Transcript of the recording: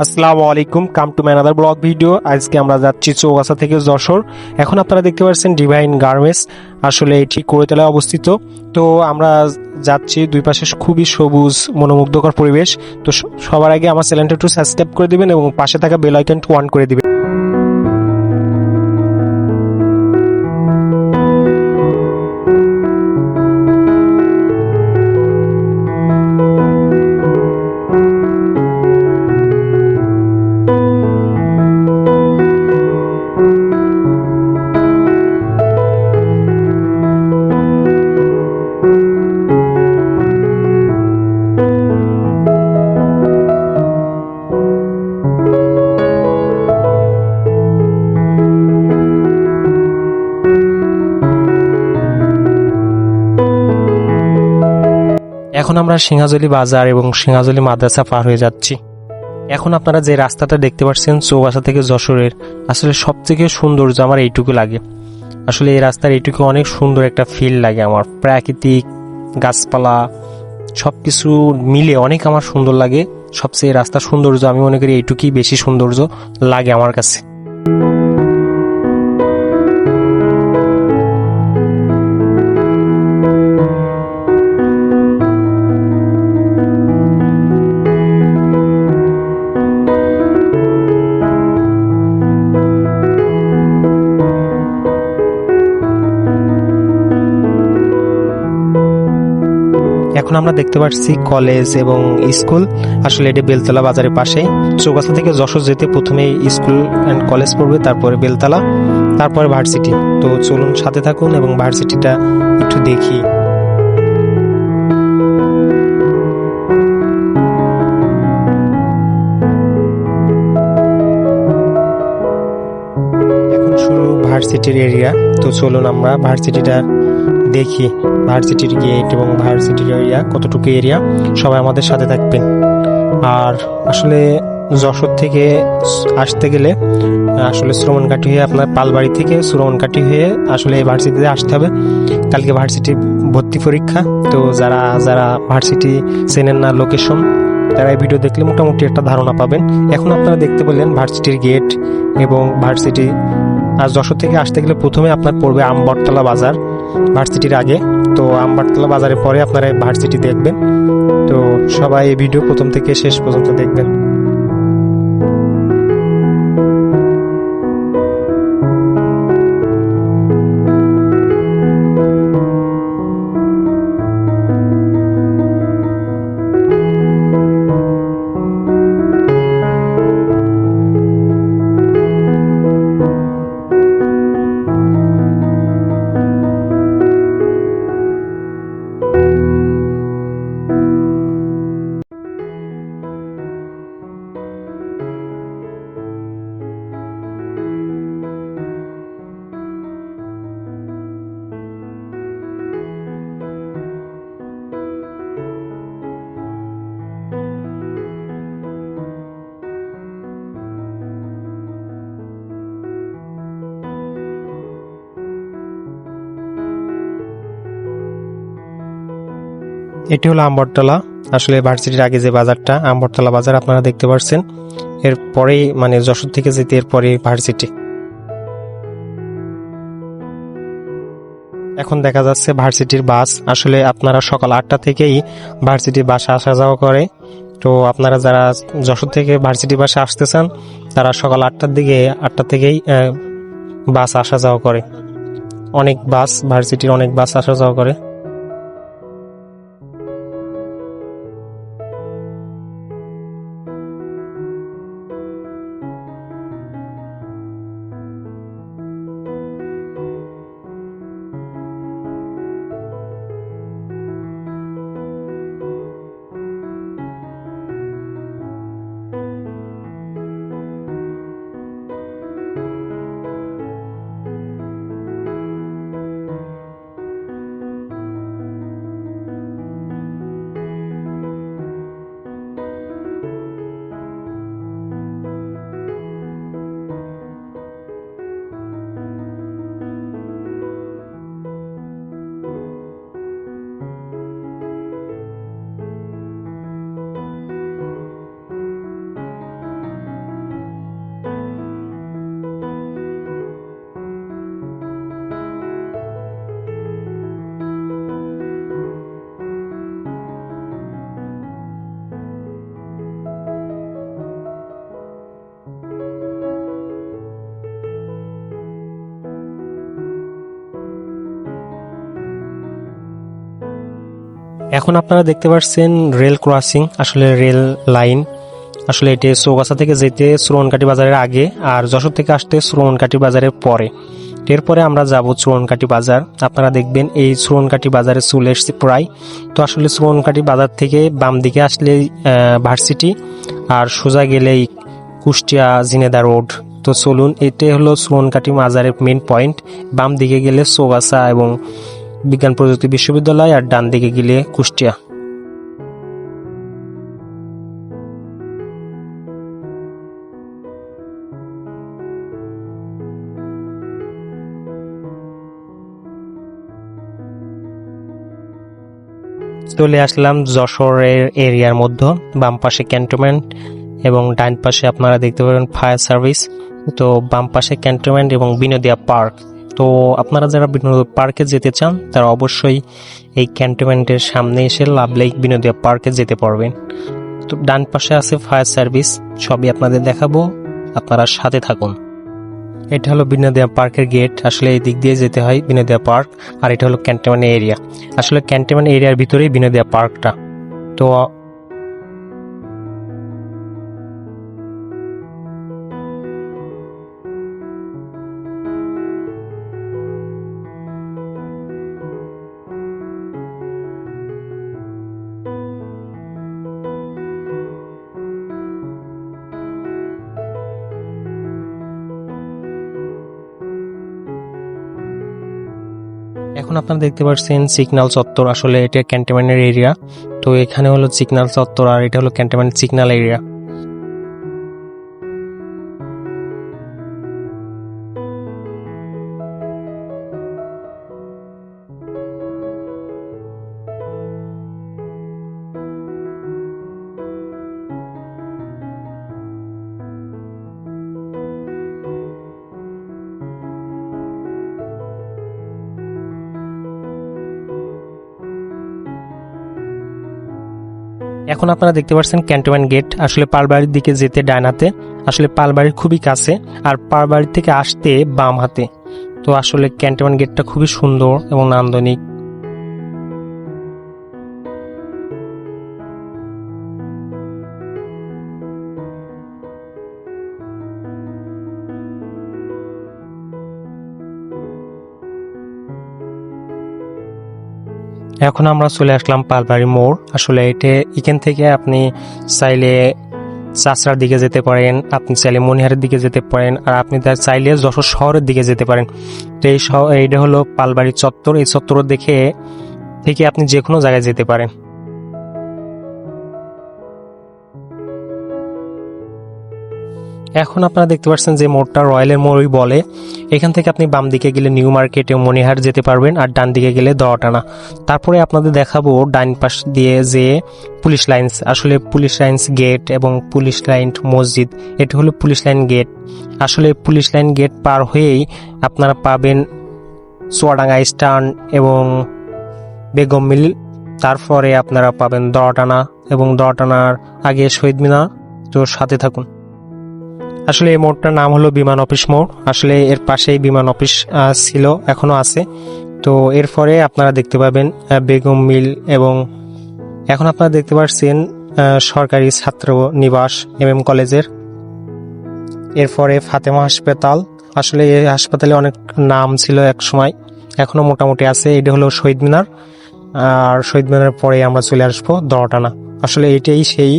আসসালামু আলাইকুম, come to ম্যানাদার blog video. আজকে আমরা যাচ্ছি চৌগাছা থেকে যশোর। এখন আপনারা দেখতে পাচ্ছেন ডিভাইন গার্মেন্টস, আসলে এটি কোড়েতলায় অবস্থিত। তো আমরা যাচ্ছি, দুই পাশে খুবই সবুজ মনোমুগ্ধকর পরিবেশ। তো সবার আগে আমার চ্যানেলটা একটু সাবস্ক্রাইব করে দিবেন এবং পাশে থাকা বেল আইকনটি অন করে দিবেন। এখন আমরা সিংহাজলি বাজার এবং সিংহাজলি মাদ্রাসা পার হয়ে যাচ্ছি। এখন আপনারা যে রাস্তাটা দেখতে পাচ্ছেন চৌগাছা থেকে যশোরের, আসলে সবথেকে সৌন্দর্য আমার এইটুকু লাগে। আসলে এই রাস্তার এইটুকু অনেক সুন্দর একটা ফিল লাগে আমার, প্রাকৃতিক গাছপালা সবকিছু মিলে অনেক আমার সুন্দর লাগে। সবচেয়ে রাস্তার সৌন্দর্য আমি মনে করি এইটুকুই বেশি সৌন্দর্য লাগে আমার কাছে। এখন আমরা দেখতে পাচ্ছি কলেজ এবং স্কুল, আসলে এটা বেলতলা বাজারের পাশেই। চৌগাছা থেকে যশোর যেতে প্রথমে স্কুল অ্যান্ড কলেজ পড়বে, তারপরে বেলতলা, তারপরে ভার্সিটি। তো চলুন সাথে থাকুন এবং ভার্সিটিটা একটু দেখি। এখন শুরু ভার্সিটির এরিয়া। তো চলুন আমরা ভার্সিটিটা দেখি, ভার্সিটির গেট এবং ভার্সিটির এরিয়া কতটুকু এরিয়া, সবাই আমাদের সাথে থাকবেন। আর আসলে যশোর থেকে আসতে গেলে আসলে শ্রমণকাঠি হয়ে আপনার পালবাড়ি থেকে শ্রমণকাঠি হয়ে আসলে এই ভার্সিটিতে আসতে হবে। কালকে ভার্সিটি ভর্তি পরীক্ষা। তো যারা যারা ভার্সিটি চেনেন না লোকেশন, তারা এই ভিডিও দেখলে মোটামুটি একটা ধারণা পাবেন। এখন আপনারা দেখতে পেলেন ভার্সিটির গেট এবং ভার্সিটি। আর যশোর থেকে আসতে গেলে প্রথমে আপনার পড়বে আমবটতলা বাজার ভার্সিটির আগে। তো আমবটতলা বাজারের পরে আপনারা ভার্সিটি দেখবেন। তো সবাই এই ভিডিও প্রথম থেকে শেষ পর্যন্ত দেখবেন। এটি হলো আমবটতলা, আসলে ভার্সিটির আগে যে বাজারটা আমবটতলা বাজার আপনারা দেখতে পাচ্ছেন। এরপরেই মানে যশোর থেকে যেতে এরপরে ভার্সিটি। এখন দেখা যাচ্ছে ভার্সিটির বাস, আসলে আপনারা সকাল 8টা থেকেই ভার্সিটির বাসে আসা যাওয়া করে। তো আপনারা যারা যশোর থেকে ভার্সিটি বাসে আসতে চান, তারা সকাল 8টার দিকে 8টা থেকেই বাস আসা যাওয়া করে। অনেক বাস, ভার্সিটির অনেক বাস আসা যাওয়া করে। এখন আপনারা দেখতে পাচ্ছেন রেল ক্রসিং, আসলে রেল লাইন। আসলে এটি চৌগাছা থেকে যেতে শ্রবণকাঠি বাজারের আগে, আর যশোর থেকে আসতে শ্রবণকাঠি বাজারের পরে। এরপরে আমরা যাব শ্রবণকাঠি বাজার। আপনারা দেখবেন এই শ্রবণকাঠি বাজারে চলে এসেছে প্রায়। তো আসলে শ্রবণকাঠি বাজার থেকে বাম দিকে আসলে ভার্সিটি, আর সোজা গেলেই কুষ্টিয়া ঝিনেদা রোড। তো চলুন, এটাই হলো শ্রবণকাঠি বাজারের মেন পয়েন্ট। বাম দিকে গেলে চৌগাছা এবং বিজ্ঞান প্রযুক্তি বিশ্ববিদ্যালয়, আর ডান দিকে গেলে কুষ্টিয়া। চলে আসলাম যশোরের এরিয়ার মধ্যে। বাম পাশে ক্যান্টনমেন্ট এবং ডান পাশে আপনারা দেখতে পাবেন ফায়ার সার্ভিস। তো বাম পাশে ক্যান্টনমেন্ট এবং বিনোদিয়া পার্ক। তো আপনারা যারা বিনোদিয়া পার্কে যেতে চান তারা অবশ্যই এই ক্যান্টনমেন্টের সামনে এসে লাভ লেক বিনোদিয়া পার্কে যেতে পারবেন। তো ডান পাশে আছে ফায়ার সার্ভিস, সবই আপনাদের দেখাবো, আপনারা সাথে থাকুন। এটা হলো বিনোদিয়া পার্কের গেট। আসলে এই দিক দিয়ে যেতে হয় বিনোদিয়া পার্ক, আর এটা হলো ক্যান্টনমেন্ট এরিয়া। আসলে ক্যান্টনমেন্ট এরিয়ার ভিতরেই বিনোদিয়া পার্কটা। তো এখন আপনারা দেখতে পাচ্ছেন সিগন্যাল চত্বর। আসলে এটা ক্যান্টনমেন্টের এরিয়া। তো এখানে হলো সিগন্যাল চত্বর, আর এটা হলো ক্যান্টনমেন্ট সিগন্যাল এরিয়া। এখন আপনারা দেখতে পাচ্ছেন ক্যান্টনমেন্ট গেট। আসলে পালবাড়ির দিকে যেতে ডান হাতে, আসলে পালবাড়ির খুবই কাছে, আর পালবাড়ি থেকে আসতে বাম হাতে। তো আসলে ক্যান্টনমেন্ট গেটটা খুবই সুন্দর এবং নান্দনিক। এখন আমরা চলে আসলাম পালবাড়ি মোড়। আসলে এখান থেকে আপনি চাইলে চাষড়ার দিকে যেতে পারেন, আপনি চাইলে মনিহারের দিকে যেতে পারেন, আর আপনি তার চাইলে যশোর শহরের দিকে যেতে পারেন। তো এইটা হলো পালবাড়ি চত্বর। এই চত্বর দেখে থেকে আপনি যে কোনো জায়গায় যেতে পারেন। এখন আপনারা দেখতে পাচ্ছেন যে মোড়টা রয়্যালের মোড়ই বলে। এখান থেকে আপনি বাম দিকে গেলে নিউ মার্কেট এবং মনিহার যেতে পারবেন, আর ডান দিকে গেলে দড়াটানা। তারপরে আপনাদের দেখাবো ডান পাশ দিয়ে যে পুলিশ লাইন্স। আসলে পুলিশ লাইন্স গেট এবং পুলিশ লাইন মসজিদ, এটা হলো পুলিশ লাইন গেট। আসলে পুলিশ লাইন গেট পার হয়েই আপনারা পাবেন চুয়াডাঙ্গা স্ট্যান্ড এবং বেগম মিল। তারপরে আপনারা পাবেন দড়াটানা, এবং দড়াটানার আগে শহীদ মিনার। তো সাথে থাকুন। আসলে এই মোড়টার নাম হলো বিমান অফিস মোড়। আসলে এর পাশেই বিমান অফিস ছিল, এখনো আছে। তো এরপরে আপনারা দেখতে পাবেন বেগম মিল, এবং এখন আপনারা দেখতে পাচ্ছেন সরকারি ছাত্র নিবাস MM কলেজের। এরপরে ফাতেমা হাসপাতাল। আসলে এই হাসপাতালে অনেক নাম ছিল এক সময়, এখনো মোটামুটি আছে। এটা হলো শহীদ মিনার, আর শহীদ মিনারের পরে আমরা চলে আসবো দড়াটানা। আসলে এটাই সেই